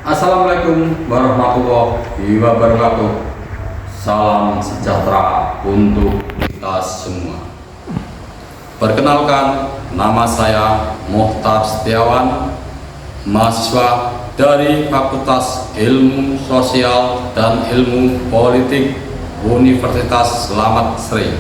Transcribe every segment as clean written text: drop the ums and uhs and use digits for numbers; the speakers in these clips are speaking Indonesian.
Assalamualaikum warahmatullahi wabarakatuh. Salam sejahtera untuk kita semua. Perkenalkan, nama saya Mohtar Setiawan, mahasiswa dari Fakultas Ilmu Sosial dan Ilmu Politik Universitas Slamet Sri.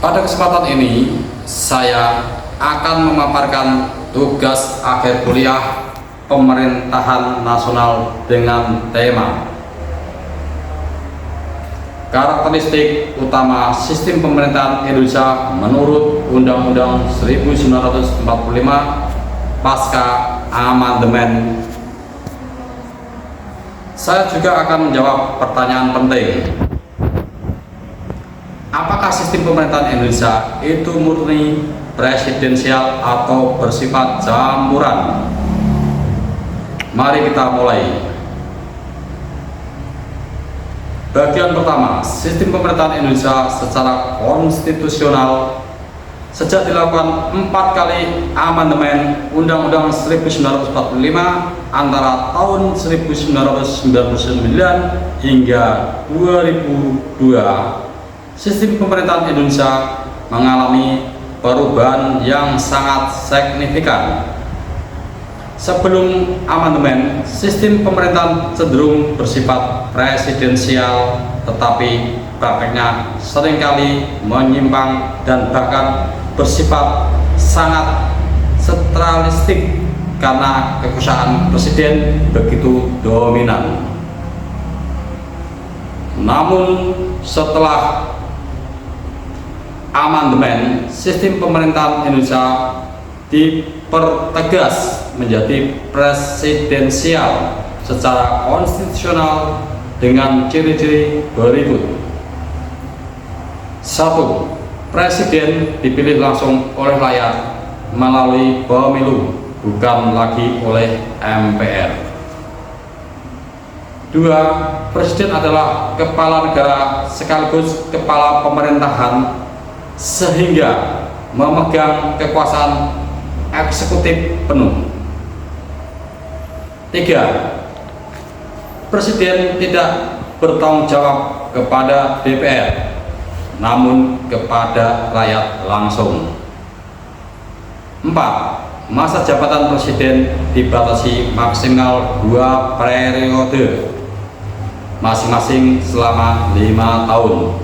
Pada kesempatan ini, saya akan memaparkan tugas akhir kuliah pemerintahan nasional dengan tema karakteristik utama sistem pemerintahan Indonesia menurut Undang-Undang 1945 pasca amandemen. Saya juga akan menjawab pertanyaan penting. Apakah sistem pemerintahan Indonesia itu murni presidensial atau bersifat campuran? Mari kita mulai. Bagian pertama, sistem pemerintahan Indonesia secara konstitusional. Sejak dilakukan 4 kali amandemen Undang-Undang 1945 antara tahun 1999 hingga 2002, sistem pemerintahan Indonesia mengalami perubahan yang sangat signifikan. Sebelum amandemen, sistem pemerintahan cenderung bersifat presidensial, tetapi prakteknya seringkali menyimpang dan bahkan bersifat sangat sentralistik karena kekuasaan presiden begitu dominan. Namun setelah amandemen, sistem pemerintahan Indonesia dipertegas menjadi presidensial secara konstitusional dengan ciri-ciri berikut. 1. Presiden dipilih langsung oleh rakyat melalui pemilu, bukan lagi oleh MPR. 2. Presiden adalah kepala negara sekaligus kepala pemerintahan sehingga memegang kekuasaan eksekutif penuh. 3. Presiden tidak bertanggung jawab kepada DPR, namun kepada rakyat langsung. 4. Masa jabatan presiden dibatasi maksimal 2 periode, masing-masing selama 5 tahun.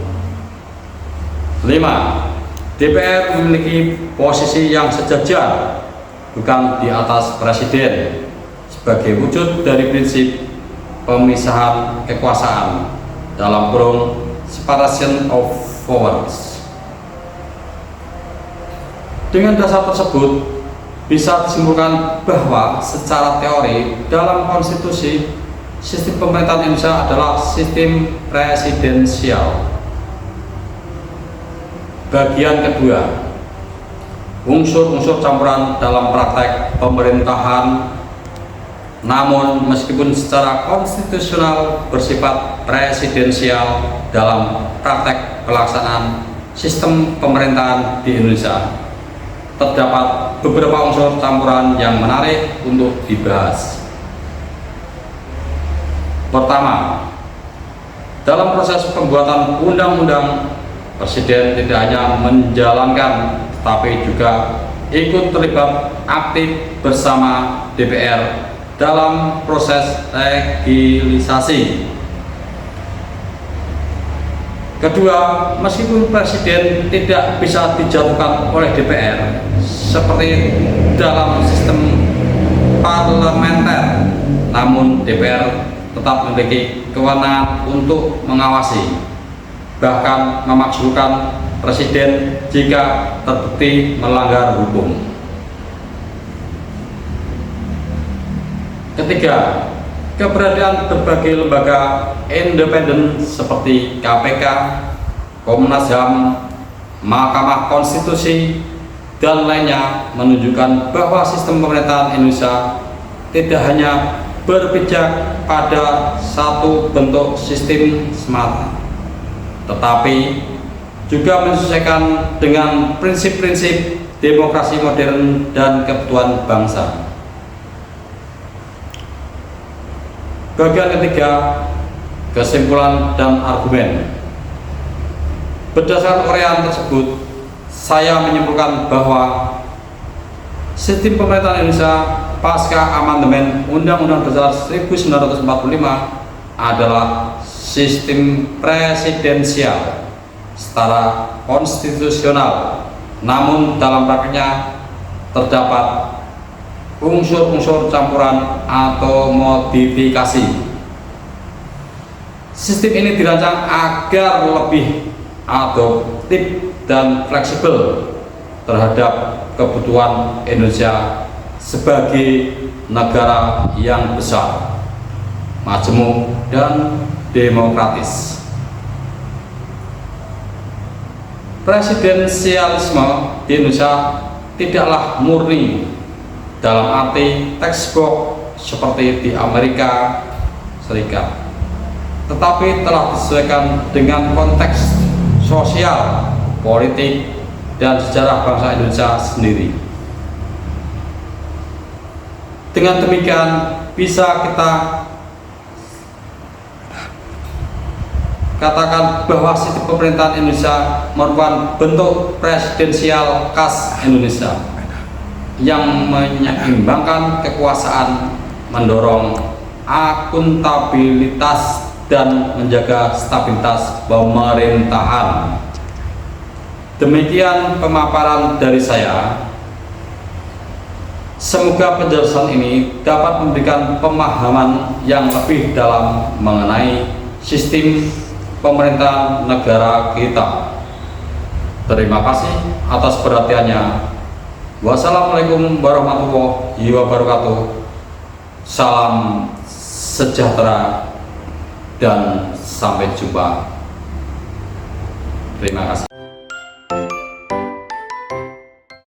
5. DPR memiliki posisi yang sejajar, bukan di atas presiden, sebagai wujud dari prinsip pemisahan kekuasaan dalam kurung separation of powers. Dengan dasar tersebut bisa disimpulkan bahwa secara teori dalam konstitusi sistem pemerintahan Indonesia adalah sistem presidensial. Bagian kedua, unsur-unsur campuran dalam praktek pemerintahan. Namun meskipun secara konstitusional bersifat presidensial, dalam praktek pelaksanaan sistem pemerintahan di Indonesia terdapat beberapa unsur campuran yang menarik untuk dibahas. Pertama, dalam proses pembuatan undang-undang, presiden tidak hanya menjalankan tetapi juga ikut terlibat aktif bersama DPR dalam proses legislasi. Kedua, meskipun presiden tidak bisa dijatuhkan oleh DPR seperti dalam sistem parlementer, namun DPR tetap memiliki kewenangan untuk mengawasi, bahkan memakzulkan presiden jika terbukti melanggar hukum. Ketiga, keberadaan berbagai lembaga independen seperti KPK, Komnas HAM, Mahkamah Konstitusi, dan lainnya menunjukkan bahwa sistem pemerintahan Indonesia tidak hanya berpijak pada satu bentuk sistem semata, tetapi juga menyesuaikan dengan prinsip-prinsip demokrasi modern dan kebutuhan bangsa. Bagian ketiga, kesimpulan dan argumen. Berdasarkan uraian tersebut, saya menyimpulkan bahwa sistem pemerintahan Indonesia pasca amandemen Undang-Undang Dasar 1945 adalah sistem presidensial secara konstitusional, namun dalam prakteknya terdapat unsur-unsur campuran atau modifikasi. Sistem ini dirancang agar lebih adaptif dan fleksibel terhadap kebutuhan Indonesia sebagai negara yang besar, majemuk, dan demokratis. Presidensialisme di Indonesia tidaklah murni dalam arti textbook seperti di Amerika Serikat, tetapi telah disesuaikan dengan konteks sosial, politik, dan sejarah bangsa Indonesia sendiri. Dengan demikian, bisa kita katakan bahwa sistem pemerintahan Indonesia merupakan bentuk presidensial khas Indonesia yang menyeimbangkan kekuasaan, mendorong akuntabilitas, dan menjaga stabilitas pemerintahan. Demikian pemaparan dari saya. Semoga penjelasan ini dapat memberikan pemahaman yang lebih dalam mengenai sistem pemerintahan negara kita. Terima kasih atas perhatiannya. Wassalamualaikum warahmatullahi wabarakatuh. Salam sejahtera dan sampai jumpa. Terima kasih.